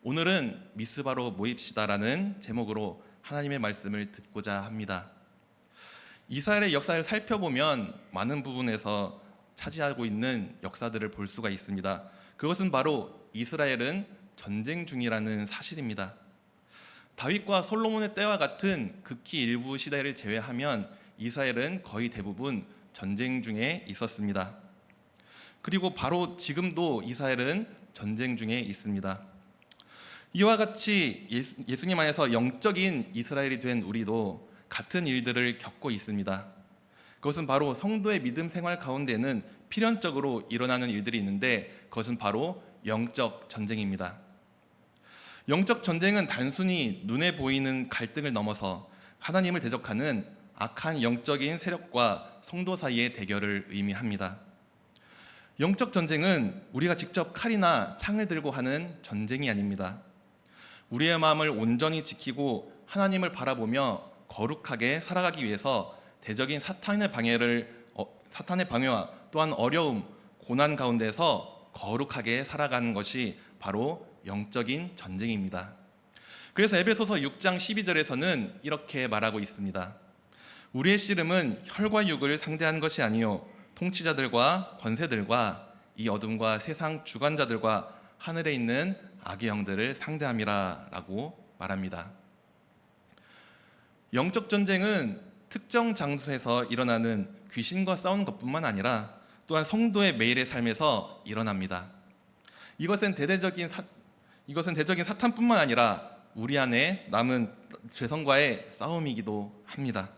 오늘은 미스바로 모입시다라는 제목으로 하나님의 말씀을 듣고자 합니다. 이스라엘의 역사를 살펴보면 많은 부분에서 차지하고 있는 역사들을 볼 수가 있습니다. 그것은 바로 이스라엘은 전쟁 중이라는 사실입니다. 다윗과 솔로몬의 때와 같은 극히 일부 시대를 제외하면 이스라엘은 거의 대부분 전쟁 중에 있었습니다. 그리고 바로 지금도 이스라엘은 전쟁 중에 있습니다. 이와 같이 예수님 안에서 영적인 이스라엘이 된 우리도 같은 일들을 겪고 있습니다. 그것은 바로 성도의 믿음 생활 가운데는 필연적으로 일어나는 일들이 있는데 그것은 바로 영적 전쟁입니다. 영적 전쟁은 단순히 눈에 보이는 갈등을 넘어서 하나님을 대적하는 악한 영적인 세력과 성도 사이의 대결을 의미합니다. 영적 전쟁은 우리가 직접 칼이나 창을 들고 하는 전쟁이 아닙니다. 우리의 마음을 온전히 지키고 하나님을 바라보며 거룩하게 살아가기 위해서 대적인 사탄의 방해와 또한 어려움, 고난 가운데서 거룩하게 살아가는 것이 바로 영적인 전쟁입니다. 그래서 에베소서 6장 12절에서는 이렇게 말하고 있습니다. 우리의 씨름은 혈과 육을 상대하는 것이 아니요 통치자들과 권세들과 이 어둠과 세상 주관자들과 하늘에 있는 악의 영들을 상대함이라 라고 말합니다. 영적 전쟁은 특정 장소에서 일어나는 귀신과 싸우는 것뿐만 아니라 또한 성도의 매일의 삶에서 일어납니다. 이것은 대대적인 사탄뿐만 아니라 우리 안에 남은 죄성과의 싸움이기도 합니다.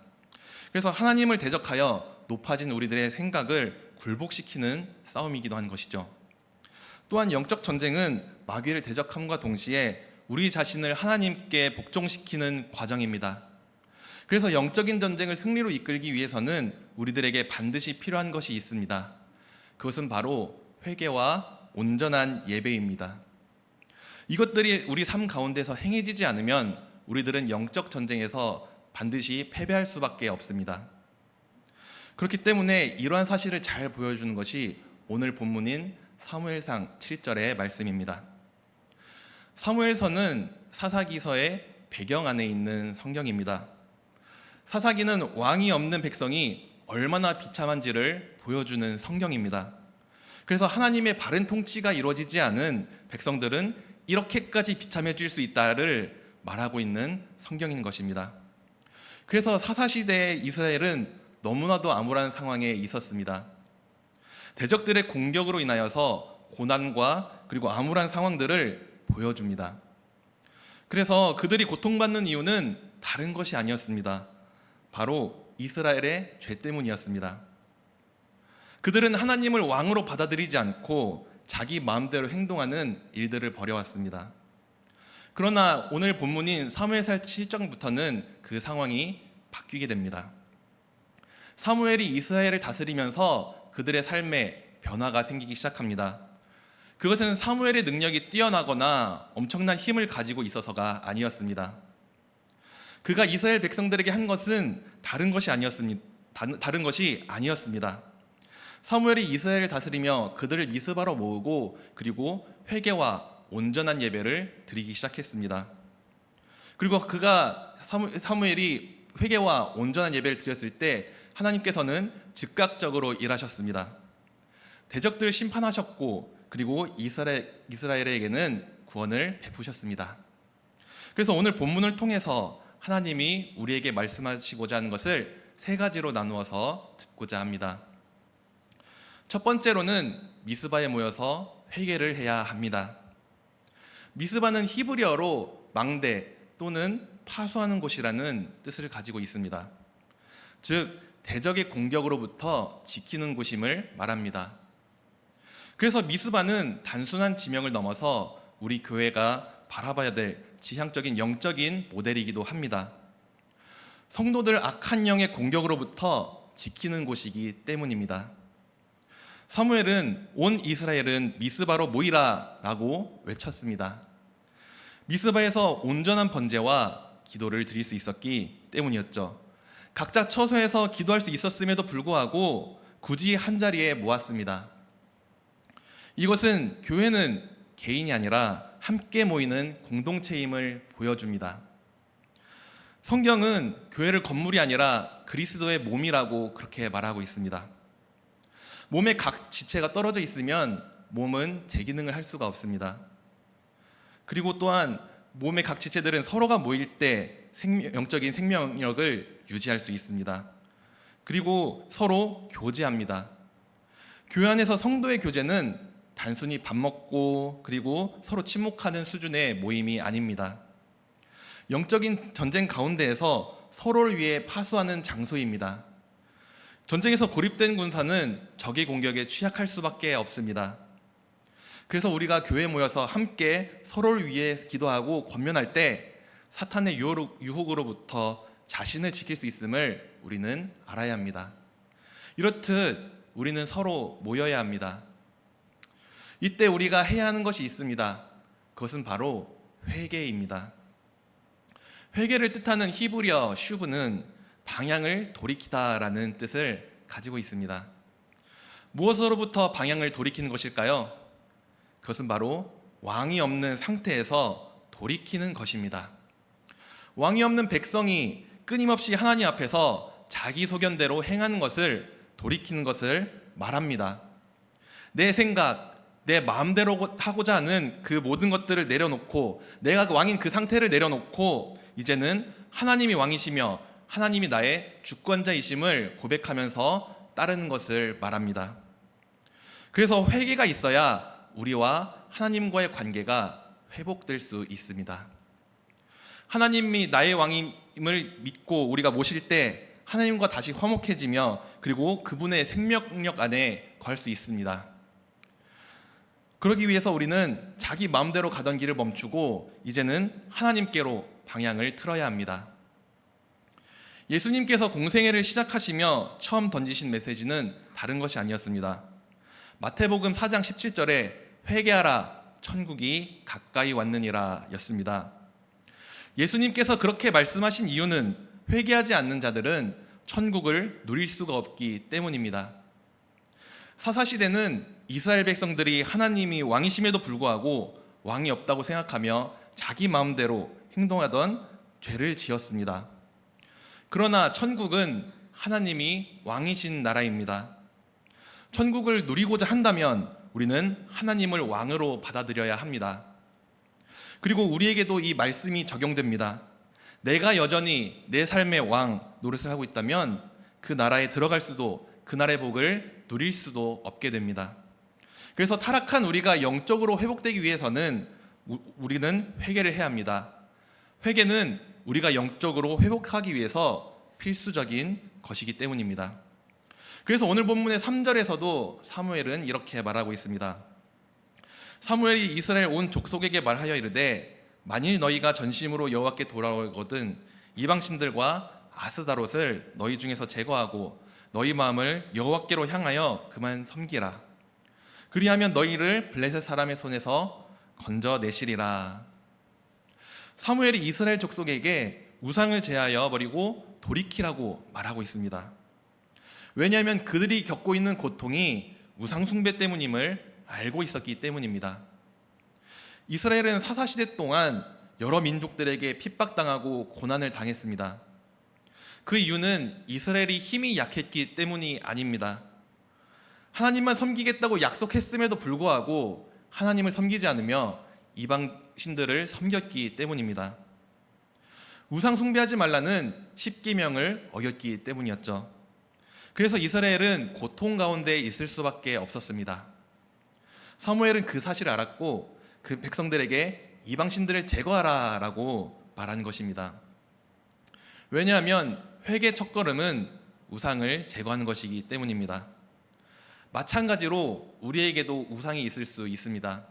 그래서 하나님을 대적하여 높아진 우리들의 생각을 굴복시키는 싸움이기도 한 것이죠. 또한 영적 전쟁은 마귀를 대적함과 동시에 우리 자신을 하나님께 복종시키는 과정입니다. 그래서 영적인 전쟁을 승리로 이끌기 위해서는 우리들에게 반드시 필요한 것이 있습니다. 그것은 바로 회개와 온전한 예배입니다. 이것들이 우리 삶 가운데서 행해지지 않으면 우리들은 영적 전쟁에서 반드시 패배할 수밖에 없습니다. 그렇기 때문에 이러한 사실을 잘 보여주는 것이 오늘 본문인 사무엘상 7절의 말씀입니다. 사무엘서는 사사기서의 배경 안에 있는 성경입니다. 사사기는 왕이 없는 백성이 얼마나 비참한지를 보여주는 성경입니다. 그래서 하나님의 바른 통치가 이루어지지 않은 백성들은 이렇게까지 비참해질 수 있다를 말하고 있는 성경인 것입니다. 그래서 사사시대의 이스라엘은 너무나도 암울한 상황에 있었습니다. 대적들의 공격으로 인하여서 고난과 그리고 암울한 상황들을 보여줍니다. 그래서 그들이 고통받는 이유는 다른 것이 아니었습니다. 바로 이스라엘의 죄 때문이었습니다. 그들은 하나님을 왕으로 받아들이지 않고 자기 마음대로 행동하는 일들을 벌여왔습니다. 그러나 오늘 본문인 사무엘상 7장부터는 그 상황이 바뀌게 됩니다. 사무엘이 이스라엘을 다스리면서 그들의 삶에 변화가 생기기 시작합니다. 그것은 사무엘의 능력이 뛰어나거나 엄청난 힘을 가지고 있어서가 아니었습니다. 그가 이스라엘 백성들에게 한 것은 다른 것이 아니었습니다. 사무엘이 이스라엘을 다스리며 그들을 미스바로 모으고 그리고 회개와 온전한 예배를 드리기 시작했습니다. 그리고 사무엘이 회개와 온전한 예배를 드렸을 때 하나님께서는 즉각적으로 일하셨습니다. 대적들을 심판하셨고 그리고 이스라엘에게는 구원을 베푸셨습니다. 그래서 오늘 본문을 통해서 하나님이 우리에게 말씀하시고자 하는 것을 세 가지로 나누어서 듣고자 합니다. 첫 번째로는 미스바에 모여서 회개를 해야 합니다. 미스바는 히브리어로 망대 또는 파수하는 곳이라는 뜻을 가지고 있습니다. 즉 대적의 공격으로부터 지키는 곳임을 말합니다. 그래서 미스바는 단순한 지명을 넘어서 우리 교회가 바라봐야 될 지향적인 영적인 모델이기도 합니다. 성도들 악한 영의 공격으로부터 지키는 곳이기 때문입니다. 사무엘은 온 이스라엘은 미스바로 모이라 라고 외쳤습니다. 미스바에서 온전한 번제와 기도를 드릴 수 있었기 때문이었죠. 각자 처소에서 기도할 수 있었음에도 불구하고 굳이 한자리에 모았습니다. 이것은 교회는 개인이 아니라 함께 모이는 공동체임을 보여줍니다. 성경은 교회를 건물이 아니라 그리스도의 몸이라고 그렇게 말하고 있습니다. 몸의 각 지체가 떨어져 있으면 몸은 제 기능을 할 수가 없습니다. 그리고 또한 몸의 각 지체들은 서로가 모일 때 영적인 생명력을 유지할 수 있습니다. 그리고 서로 교제합니다. 교회 안에서 성도의 교제는 단순히 밥 먹고 그리고 서로 침묵하는 수준의 모임이 아닙니다. 영적인 전쟁 가운데에서 서로를 위해 파수하는 장소입니다. 전쟁에서 고립된 군사는 적의 공격에 취약할 수밖에 없습니다. 그래서 우리가 교회에 모여서 함께 서로를 위해 기도하고 권면할 때 사탄의 유혹으로부터 자신을 지킬 수 있음을 우리는 알아야 합니다. 이렇듯 우리는 서로 모여야 합니다. 이때 우리가 해야 하는 것이 있습니다. 그것은 바로 회개입니다. 회개를 뜻하는 히브리어 슈브는 방향을 돌이키다라는 뜻을 가지고 있습니다. 무엇으로부터 방향을 돌이키는 것일까요? 그것은 바로 왕이 없는 상태에서 돌이키는 것입니다. 왕이 없는 백성이 끊임없이 하나님 앞에서 자기 소견대로 행하는 것을 돌이키는 것을 말합니다. 내 생각, 내 마음대로 하고자 하는 그 모든 것들을 내려놓고 내가 왕인 그 상태를 내려놓고 이제는 하나님이 왕이시며 하나님이 나의 주권자이심을 고백하면서 따르는 것을 말합니다. 그래서 회개가 있어야 우리와 하나님과의 관계가 회복될 수 있습니다. 하나님이 나의 왕임을 믿고 우리가 모실 때 하나님과 다시 화목해지며 그리고 그분의 생명력 안에 거할 수 있습니다. 그러기 위해서 우리는 자기 마음대로 가던 길을 멈추고 이제는 하나님께로 방향을 틀어야 합니다. 예수님께서 공생애를 시작하시며 처음 던지신 메시지는 다른 것이 아니었습니다. 마태복음 4장 17절에 회개하라 천국이 가까이 왔느니라 였습니다. 예수님께서 그렇게 말씀하신 이유는 회개하지 않는 자들은 천국을 누릴 수가 없기 때문입니다. 사사시대는 이스라엘 백성들이 하나님이 왕이심에도 불구하고 왕이 없다고 생각하며 자기 마음대로 행동하던 죄를 지었습니다. 그러나 천국은 하나님이 왕이신 나라입니다. 천국을 누리고자 한다면 우리는 하나님을 왕으로 받아들여야 합니다. 그리고 우리에게도 이 말씀이 적용됩니다. 내가 여전히 내 삶의 왕 노릇을 하고 있다면 그 나라에 들어갈 수도 그 나라의 복을 누릴 수도 없게 됩니다. 그래서 타락한 우리가 영적으로 회복되기 위해서는 우리는 회개를 해야 합니다. 회개는 우리가 영적으로 회복하기 위해서 필수적인 것이기 때문입니다. 그래서 오늘 본문의 3절에서도 사무엘은 이렇게 말하고 있습니다. 사무엘이 이스라엘 온 족속에게 말하여 이르되 만일 너희가 전심으로 여호와께 돌아오거든 이방신들과 아스다롯을 너희 중에서 제거하고 너희 마음을 여호와께로 향하여 그만 섬기라. 그리하면 너희를 블레셋 사람의 손에서 건져내시리라. 사무엘이 이스라엘 족속에게 우상을 제하여 버리고 돌이키라고 말하고 있습니다. 왜냐하면 그들이 겪고 있는 고통이 우상 숭배 때문임을 알고 있었기 때문입니다. 이스라엘은 사사시대 동안 여러 민족들에게 핍박당하고 고난을 당했습니다. 그 이유는 이스라엘이 힘이 약했기 때문이 아닙니다. 하나님만 섬기겠다고 약속했음에도 불구하고 하나님을 섬기지 않으며 이방신들을 섬겼기 때문입니다. 우상 숭배하지 말라는 십계명을 어겼기 때문이었죠. 그래서 이스라엘은 고통 가운데 있을 수밖에 없었습니다. 사무엘은 그 사실을 알았고 그 백성들에게 이방신들을 제거하라라고 말한 것입니다. 왜냐하면 회개 첫걸음은 우상을 제거하는 것이기 때문입니다. 마찬가지로 우리에게도 우상이 있을 수 있습니다.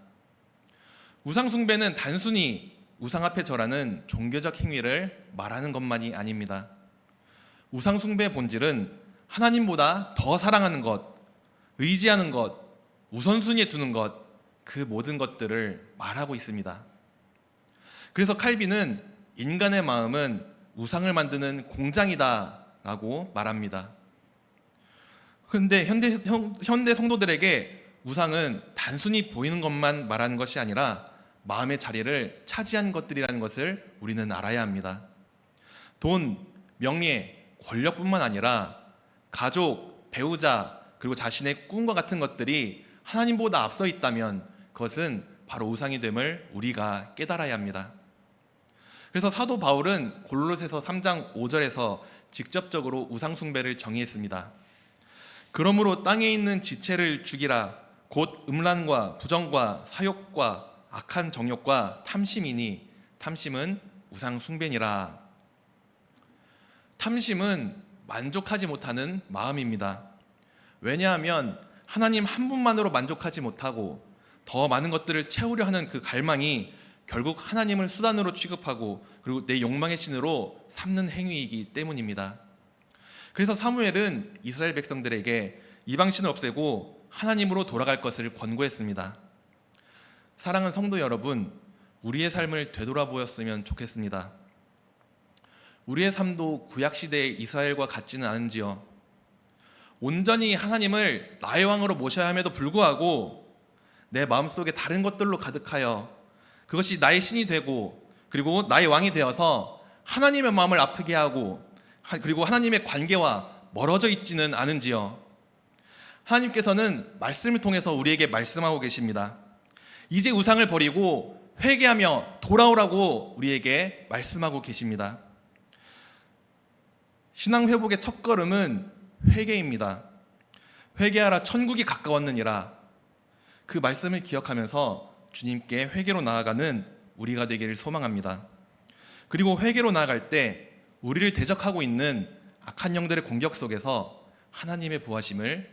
우상 숭배는 단순히 우상 앞에 절하는 종교적 행위를 말하는 것만이 아닙니다. 우상 숭배의 본질은 하나님보다 더 사랑하는 것, 의지하는 것, 우선순위에 두는 것, 그 모든 것들을 말하고 있습니다. 그래서 칼빈은 인간의 마음은 우상을 만드는 공장이다 라고 말합니다. 그런데 현대 성도들에게 우상은 단순히 보이는 것만 말하는 것이 아니라 마음의 자리를 차지한 것들이라는 것을 우리는 알아야 합니다. 돈, 명예, 권력뿐만 아니라 가족, 배우자, 그리고 자신의 꿈과 같은 것들이 하나님보다 앞서 있다면 그것은 바로 우상이 됨을 우리가 깨달아야 합니다. 그래서 사도 바울은 골로새서 3장 5절에서 직접적으로 우상 숭배를 정의했습니다. 그러므로 땅에 있는 지체를 죽이라. 곧 음란과 부정과 사욕과 악한 정욕과 탐심이니 탐심은 우상 숭배니라. 탐심은 만족하지 못하는 마음입니다. 왜냐하면 하나님 한 분만으로 만족하지 못하고 더 많은 것들을 채우려 하는 그 갈망이 결국 하나님을 수단으로 취급하고 그리고 내 욕망의 신으로 삼는 행위이기 때문입니다. 그래서 사무엘은 이스라엘 백성들에게 이방신을 없애고 하나님으로 돌아갈 것을 권고했습니다. 사랑하는 성도 여러분, 우리의 삶을 되돌아보았으면 좋겠습니다. 우리의 삶도 구약시대의 이스라엘과 같지는 않은지요. 온전히 하나님을 나의 왕으로 모셔야 함에도 불구하고 내 마음속에 다른 것들로 가득하여 그것이 나의 신이 되고 그리고 나의 왕이 되어서 하나님의 마음을 아프게 하고 그리고 하나님의 관계와 멀어져 있지는 않은지요. 하나님께서는 말씀을 통해서 우리에게 말씀하고 계십니다. 이제 우상을 버리고 회개하며 돌아오라고 우리에게 말씀하고 계십니다. 신앙 회복의 첫걸음은 회개입니다. 회개하라 천국이 가까웠느니라. 그 말씀을 기억하면서 주님께 회개로 나아가는 우리가 되기를 소망합니다. 그리고 회개로 나아갈 때 우리를 대적하고 있는 악한 영들의 공격 속에서 하나님의 보호하심을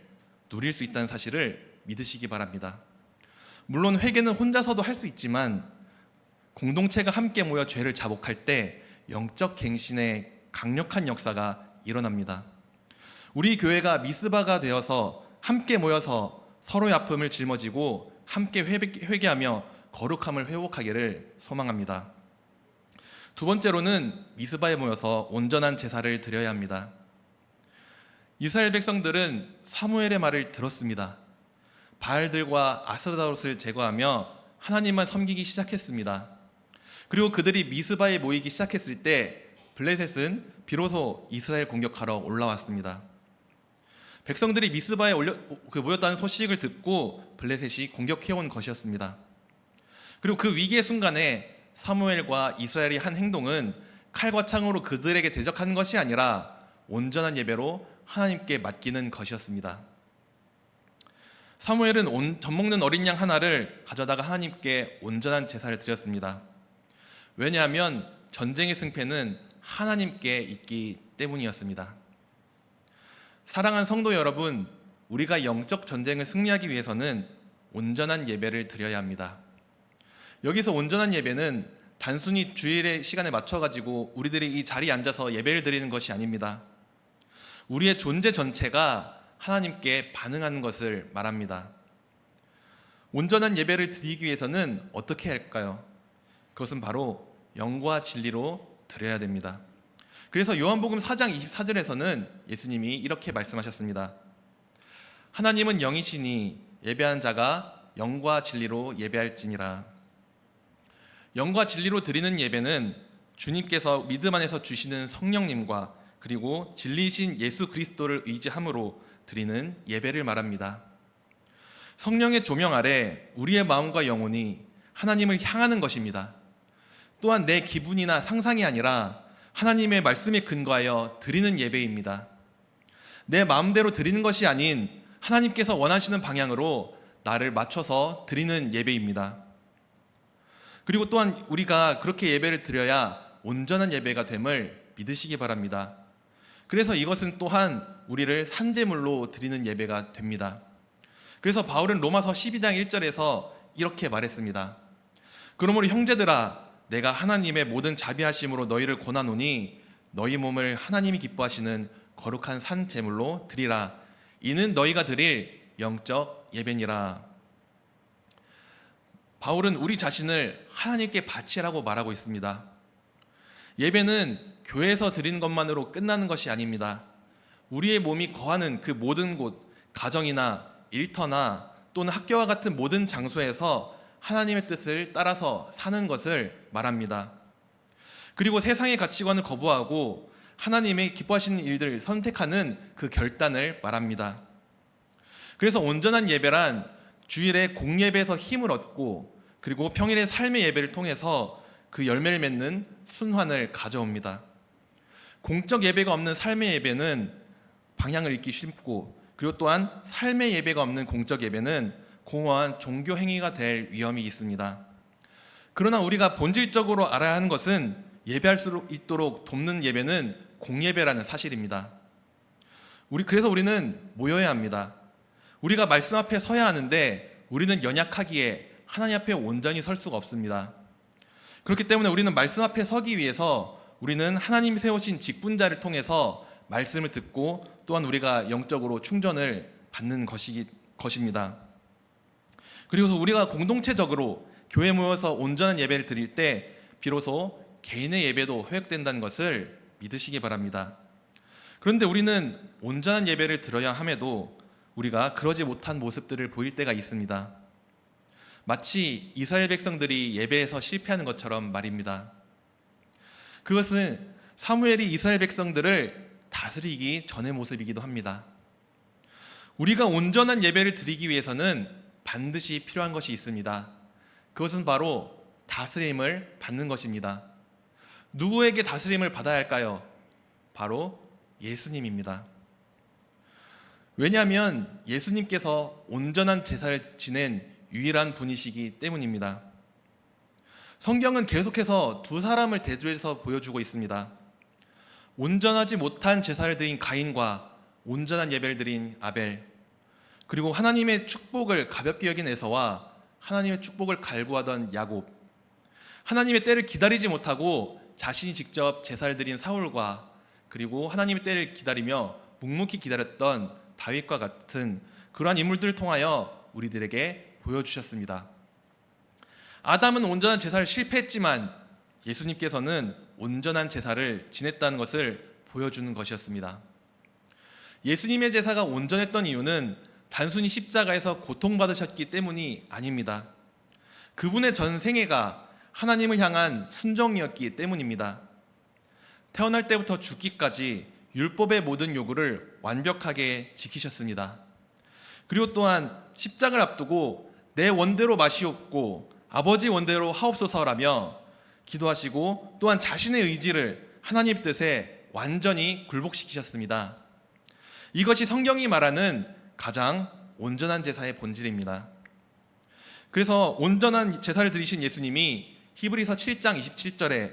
누릴 수 있다는 사실을 믿으시기 바랍니다. 물론 회개는 혼자서도 할 수 있지만 공동체가 함께 모여 죄를 자복할 때 영적 갱신의 강력한 역사가 일어납니다. 우리 교회가 미스바가 되어서 함께 모여서 서로의 아픔을 짊어지고 함께 회개하며 거룩함을 회복하기를 소망합니다. 두 번째로는 미스바에 모여서 온전한 제사를 드려야 합니다. 이스라엘 백성들은 사무엘의 말을 들었습니다. 바알들과 아스타롯을 제거하며 하나님만 섬기기 시작했습니다. 그리고 그들이 미스바에 모이기 시작했을 때 블레셋은 비로소 이스라엘 공격하러 올라왔습니다. 백성들이 미스바에 모였다는 소식을 듣고 블레셋이 공격해온 것이었습니다. 그리고 그 위기의 순간에 사무엘과 이스라엘이 한 행동은 칼과 창으로 그들에게 대적하는 것이 아니라 온전한 예배로 하나님께 맡기는 것이었습니다. 사무엘은 젖먹는 어린 양 하나를 가져다가 하나님께 온전한 제사를 드렸습니다. 왜냐하면 전쟁의 승패는 하나님께 있기 때문이었습니다. 사랑하는 성도 여러분, 우리가 영적 전쟁을 승리하기 위해서는 온전한 예배를 드려야 합니다. 여기서 온전한 예배는 단순히 주일의 시간에 맞춰가지고 우리들이 이 자리에 앉아서 예배를 드리는 것이 아닙니다. 우리의 존재 전체가 하나님께 반응하는 것을 말합니다. 온전한 예배를 드리기 위해서는 어떻게 할까요? 그것은 바로 영과 진리로 드려야 됩니다. 그래서 요한복음 4장 24절에서는 예수님이 이렇게 말씀하셨습니다. 하나님은 영이시니 예배하는 자가 영과 진리로 예배할지니라. 영과 진리로 드리는 예배는 주님께서 믿음 안에서 주시는 성령님과 그리고 진리이신 예수 그리스도를 의지함으로 드리는 예배를 말합니다. 성령의 조명 아래 우리의 마음과 영혼이 하나님을 향하는 것입니다. 또한 내 기분이나 상상이 아니라 하나님의 말씀에 근거하여 드리는 예배입니다. 내 마음대로 드리는 것이 아닌 하나님께서 원하시는 방향으로 나를 맞춰서 드리는 예배입니다. 그리고 또한 우리가 그렇게 예배를 드려야 온전한 예배가 됨을 믿으시기 바랍니다. 그래서 이것은 또한 우리를 산제물로 드리는 예배가 됩니다. 그래서 바울은 로마서 12장 1절에서 이렇게 말했습니다. 그러므로 형제들아, 내가 하나님의 모든 자비하심으로 너희를 권하노니 너희 몸을 하나님이 기뻐하시는 거룩한 산 제물로 드리라. 이는 너희가 드릴 영적 예배니라. 바울은 우리 자신을 하나님께 바치라고 말하고 있습니다. 예배는 교회에서 드리는 것만으로 끝나는 것이 아닙니다. 우리의 몸이 거하는 그 모든 곳, 가정이나 일터나 또는 학교와 같은 모든 장소에서 하나님의 뜻을 따라서 사는 것을 말합니다. 그리고 세상의 가치관을 거부하고 하나님의 기뻐하시는 일들을 선택하는 그 결단을 말합니다. 그래서 온전한 예배란 주일에 공예배에서 힘을 얻고 그리고 평일의 삶의 예배를 통해서 그 열매를 맺는 순환을 가져옵니다. 공적 예배가 없는 삶의 예배는 방향을 잃기 쉽고, 그리고 또한 삶의 예배가 없는 공적 예배는 공허한 종교 행위가 될 위험이 있습니다. 그러나 우리가 본질적으로 알아야 하는 것은 예배할 수 있도록 돕는 예배는 공예배라는 사실입니다. 그래서 우리는 모여야 합니다. 우리가 말씀 앞에 서야 하는데 우리는 연약하기에 하나님 앞에 온전히 설 수가 없습니다. 그렇기 때문에 우리는 말씀 앞에 서기 위해서 우리는 하나님이 세우신 직분자를 통해서 말씀을 듣고 또한 우리가 영적으로 충전을 받는 것입니다. 그리고 우리가 공동체적으로 교회에 모여서 온전한 예배를 드릴 때 비로소 개인의 예배도 회복된다는 것을 믿으시기 바랍니다. 그런데 우리는 온전한 예배를 드려야 함에도 우리가 그러지 못한 모습들을 보일 때가 있습니다. 마치 이스라엘 백성들이 예배에서 실패하는 것처럼 말입니다. 그것은 사무엘이 이스라엘 백성들을 다스리기 전의 모습이기도 합니다. 우리가 온전한 예배를 드리기 위해서는 반드시 필요한 것이 있습니다. 그것은 바로 다스림을 받는 것입니다. 누구에게 다스림을 받아야 할까요? 바로 예수님입니다. 왜냐하면 예수님께서 온전한 제사를 지낸 유일한 분이시기 때문입니다. 성경은 계속해서 두 사람을 대조해서 보여주고 있습니다. 온전하지 못한 제사를 드린 가인과 온전한 예배를 드린 아벨, 그리고 하나님의 축복을 가볍게 여긴 에서와 하나님의 축복을 갈구하던 야곱, 하나님의 때를 기다리지 못하고 자신이 직접 제사를 드린 사울과 그리고 하나님의 때를 기다리며 묵묵히 기다렸던 다윗과 같은 그러한 인물들을 통하여 우리들에게 보여주셨습니다. 아담은 온전한 제사를 실패했지만 예수님께서는 온전한 제사를 지냈다는 것을 보여주는 것이었습니다. 예수님의 제사가 온전했던 이유는 단순히 십자가에서 고통받으셨기 때문이 아닙니다. 그분의 전 생애가 하나님을 향한 순종이었기 때문입니다. 태어날 때부터 죽기까지 율법의 모든 요구를 완벽하게 지키셨습니다. 그리고 또한 십자가를 앞두고 내 원대로 마시옵고 아버지 원대로 하옵소서라며 기도하시고 또한 자신의 의지를 하나님의 뜻에 완전히 굴복시키셨습니다. 이것이 성경이 말하는 가장 온전한 제사의 본질입니다. 그래서 온전한 제사를 드리신 예수님이 히브리서 7장 27절의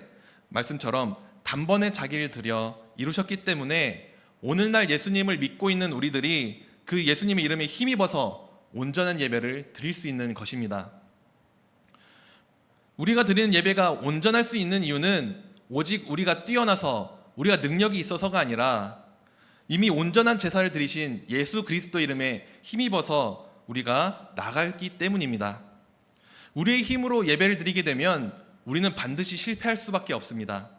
말씀처럼 단번에 자기를 드려 이루셨기 때문에 오늘날 예수님을 믿고 있는 우리들이 그 예수님의 이름에 힘입어서 온전한 예배를 드릴 수 있는 것입니다. 우리가 드리는 예배가 온전할 수 있는 이유는 오직 우리가 뛰어나서 우리가 능력이 있어서가 아니라 이미 온전한 제사를 드리신 예수 그리스도 이름에 힘입어서 우리가 나가기 때문입니다. 우리의 힘으로 예배를 드리게 되면 우리는 반드시 실패할 수밖에 없습니다.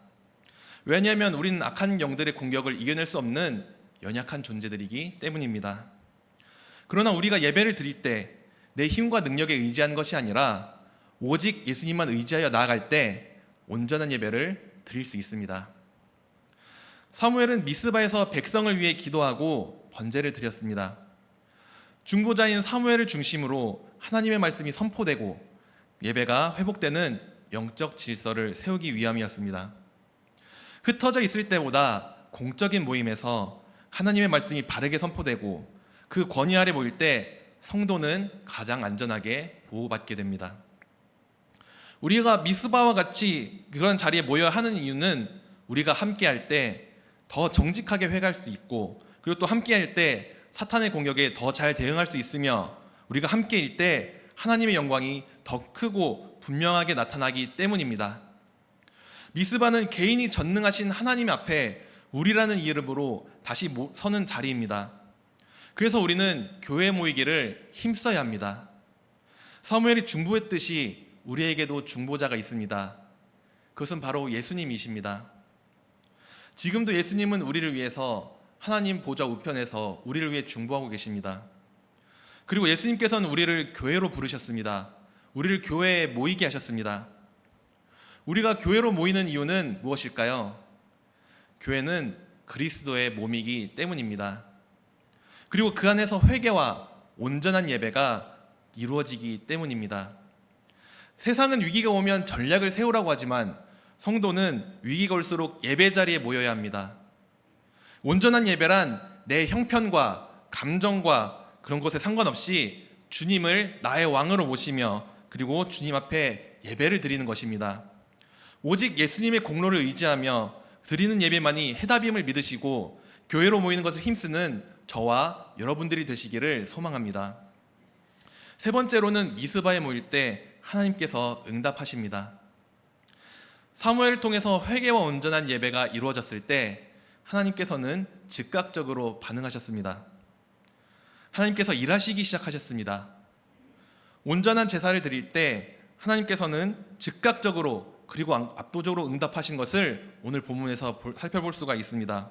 왜냐하면 우리는 악한 영들의 공격을 이겨낼 수 없는 연약한 존재들이기 때문입니다. 그러나 우리가 예배를 드릴 때 내 힘과 능력에 의지하는 것이 아니라 오직 예수님만 의지하여 나아갈 때 온전한 예배를 드릴 수 있습니다. 사무엘은 미스바에서 백성을 위해 기도하고 번제를 드렸습니다. 중보자인 사무엘을 중심으로 하나님의 말씀이 선포되고 예배가 회복되는 영적 질서를 세우기 위함이었습니다. 흩어져 있을 때보다 공적인 모임에서 하나님의 말씀이 바르게 선포되고 그 권위 아래 모일 때 성도는 가장 안전하게 보호받게 됩니다. 우리가 미스바와 같이 그런 자리에 모여야 하는 이유는 우리가 함께할 때 더 정직하게 회개할 수 있고, 그리고 또 함께할 때 사탄의 공격에 더 잘 대응할 수 있으며, 우리가 함께일 때 하나님의 영광이 더 크고 분명하게 나타나기 때문입니다. 미스바는 개인이 전능하신 하나님 앞에 우리라는 이름으로 다시 서는 자리입니다. 그래서 우리는 교회에 모이기를 힘써야 합니다. 사무엘이 중보했듯이 우리에게도 중보자가 있습니다. 그것은 바로 예수님이십니다. 지금도 예수님은 우리를 위해서 하나님 보좌 우편에서 우리를 위해 중보하고 계십니다. 그리고 예수님께서는 우리를 교회로 부르셨습니다. 우리를 교회에 모이게 하셨습니다. 우리가 교회로 모이는 이유는 무엇일까요? 교회는 그리스도의 몸이기 때문입니다. 그리고 그 안에서 회개와 온전한 예배가 이루어지기 때문입니다. 세상은 위기가 오면 전략을 세우라고 하지만 성도는 위기가 올수록 예배 자리에 모여야 합니다. 온전한 예배란 내 형편과 감정과 그런 것에 상관없이 주님을 나의 왕으로 모시며 그리고 주님 앞에 예배를 드리는 것입니다. 오직 예수님의 공로를 의지하며 드리는 예배만이 해답임을 믿으시고 교회로 모이는 것을 힘쓰는 저와 여러분들이 되시기를 소망합니다. 세 번째로는 미스바에 모일 때 하나님께서 응답하십니다. 사무엘을 통해서 회개와 온전한 예배가 이루어졌을 때 하나님께서는 즉각적으로 반응하셨습니다. 하나님께서 일하시기 시작하셨습니다. 온전한 제사를 드릴 때 하나님께서는 즉각적으로 그리고 압도적으로 응답하신 것을 오늘 본문에서 살펴볼 수가 있습니다.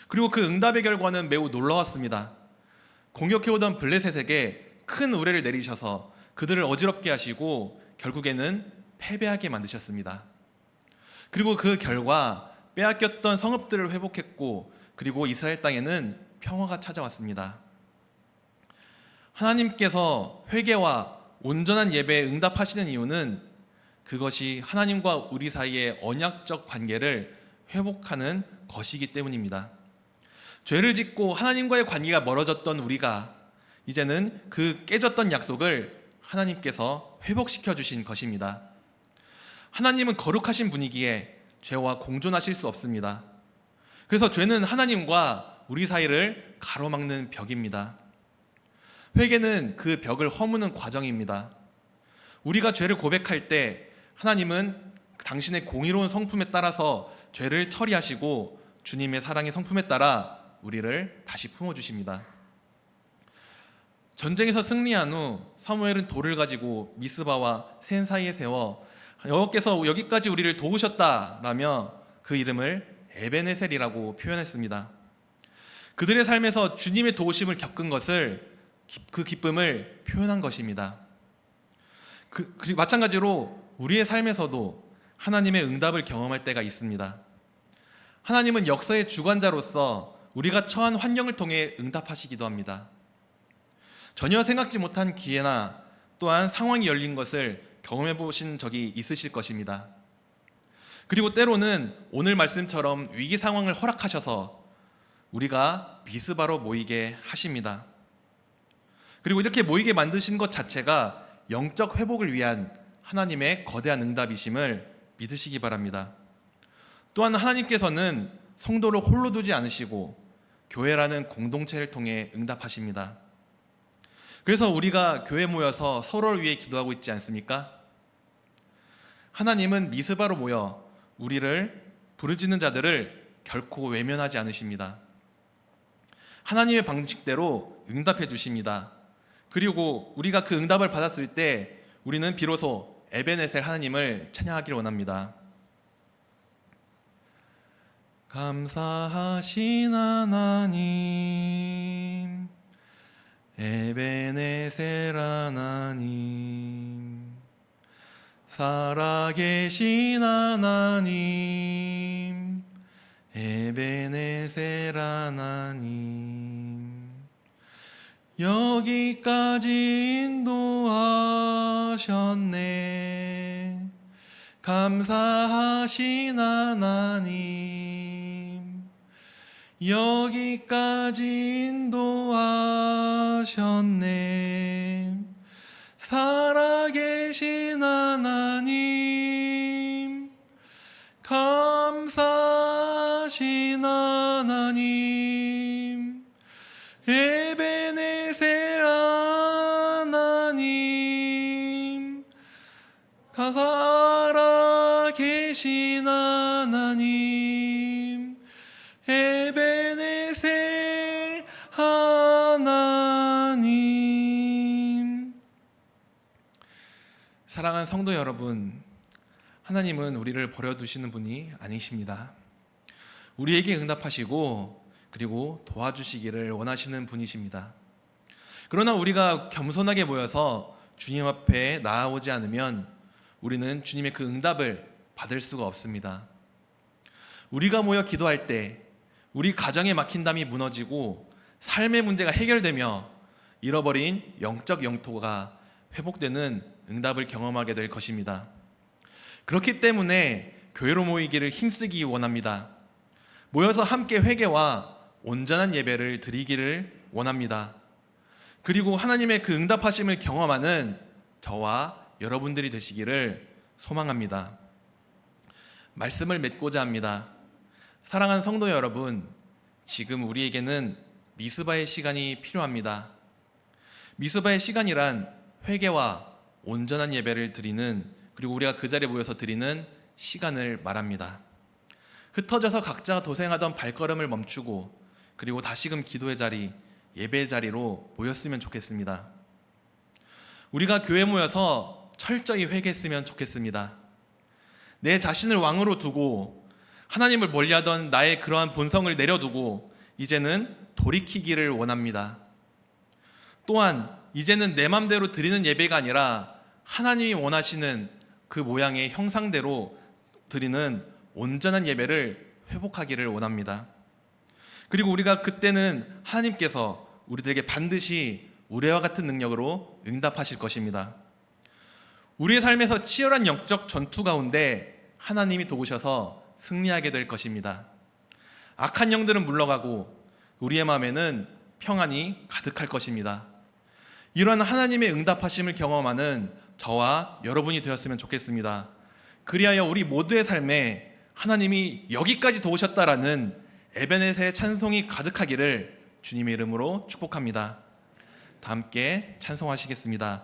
그리고 그 응답의 결과는 매우 놀라웠습니다. 공격해오던 블레셋에게 큰 우레를 내리셔서 그들을 어지럽게 하시고 결국에는 패배하게 만드셨습니다. 그리고 그 결과 빼앗겼던 성읍들을 회복했고 그리고 이스라엘 땅에는 평화가 찾아왔습니다. 하나님께서 회개와 온전한 예배에 응답하시는 이유는 그것이 하나님과 우리 사이의 언약적 관계를 회복하는 것이기 때문입니다. 죄를 짓고 하나님과의 관계가 멀어졌던 우리가 이제는 그 깨졌던 약속을 하나님께서 회복시켜 주신 것입니다. 하나님은 거룩하신 분이기에 죄와 공존하실 수 없습니다. 그래서 죄는 하나님과 우리 사이를 가로막는 벽입니다. 회개는 그 벽을 허무는 과정입니다. 우리가 죄를 고백할 때 하나님은 당신의 공의로운 성품에 따라서 죄를 처리하시고 주님의 사랑의 성품에 따라 우리를 다시 품어주십니다. 전쟁에서 승리한 후 사무엘은 돌을 가지고 미스바와 센 사이에 세워 여호와께서 여기까지 우리를 도우셨다라며 그 이름을 에베네셀이라고 표현했습니다. 그들의 삶에서 주님의 도우심을 겪은 것을 그 기쁨을 표현한 것입니다. 그리고 마찬가지로 우리의 삶에서도 하나님의 응답을 경험할 때가 있습니다. 하나님은 역사의 주관자로서 우리가 처한 환경을 통해 응답하시기도 합니다. 전혀 생각지 못한 기회나 또한 상황이 열린 것을 경험해 보신 적이 있으실 것입니다. 그리고 때로는 오늘 말씀처럼 위기 상황을 허락하셔서 우리가 미스바로 모이게 하십니다. 그리고 이렇게 모이게 만드신 것 자체가 영적 회복을 위한 하나님의 거대한 응답이심을 믿으시기 바랍니다. 또한 하나님께서는 성도를 홀로 두지 않으시고 교회라는 공동체를 통해 응답하십니다. 그래서 우리가 교회에 모여서 서로를 위해 기도하고 있지 않습니까? 하나님은 미스바로 모여 우리를 부르짖는 자들을 결코 외면하지 않으십니다. 하나님의 방식대로 응답해 주십니다. 그리고 우리가 그 응답을 받았을 때 우리는 비로소 에베네셀 하나님을 찬양하기를 원합니다. 감사하신 하나님, 에베네셀 하나님, 살아계신 하나님, 에베네셀 하나님, 여기까지 인도하셨네. 감사하신 하나님, 여기까지 인도하셨네. 살아계신 하나님, 감사하신 하나님, 에베네셀 하나님, 살아계신 하나님, 에베네셀 하나님. 사랑하는 성도 여러분, 하나님은 우리를 버려두시는 분이 아니십니다. 우리에게 응답하시고 그리고 도와주시기를 원하시는 분이십니다. 그러나 우리가 겸손하게 모여서 주님 앞에 나아오지 않으면 우리는 주님의 그 응답을 받을 수가 없습니다. 우리가 모여 기도할 때 우리 가정의 막힌담이 무너지고 삶의 문제가 해결되며 잃어버린 영적 영토가 회복되는 응답을 경험하게 될 것입니다. 그렇기 때문에 교회로 모이기를 힘쓰기 원합니다. 모여서 함께 회개와 온전한 예배를 드리기를 원합니다. 그리고 하나님의 그 응답하심을 경험하는 저와 여러분들이 되시기를 소망합니다. 말씀을 맺고자 합니다. 사랑하는 성도 여러분, 지금 우리에게는 미스바의 시간이 필요합니다. 미스바의 시간이란 회개와 온전한 예배를 드리는, 그리고 우리가 그 자리에 모여서 드리는 시간을 말합니다. 흩어져서 각자 도생하던 발걸음을 멈추고 그리고 다시금 기도의 자리, 예배의 자리로 모였으면 좋겠습니다. 우리가 교회에 모여서 철저히 회개했으면 좋겠습니다. 내 자신을 왕으로 두고 하나님을 멀리하던 나의 그러한 본성을 내려두고 이제는 돌이키기를 원합니다. 또한 이제는 내 맘대로 드리는 예배가 아니라 하나님이 원하시는 그 모양의 형상대로 드리는 온전한 예배를 회복하기를 원합니다. 그리고 우리가 그때는 하나님께서 우리들에게 반드시 우레와 같은 능력으로 응답하실 것입니다. 우리의 삶에서 치열한 영적 전투 가운데 하나님이 도우셔서 승리하게 될 것입니다. 악한 영들은 물러가고 우리의 마음에는 평안이 가득할 것입니다. 이러한 하나님의 응답하심을 경험하는 저와 여러분이 되었으면 좋겠습니다. 그리하여 우리 모두의 삶에 하나님이 여기까지 도우셨다라는 에베네세의 찬송이 가득하기를 주님의 이름으로 축복합니다. 다 함께 찬송하시겠습니다.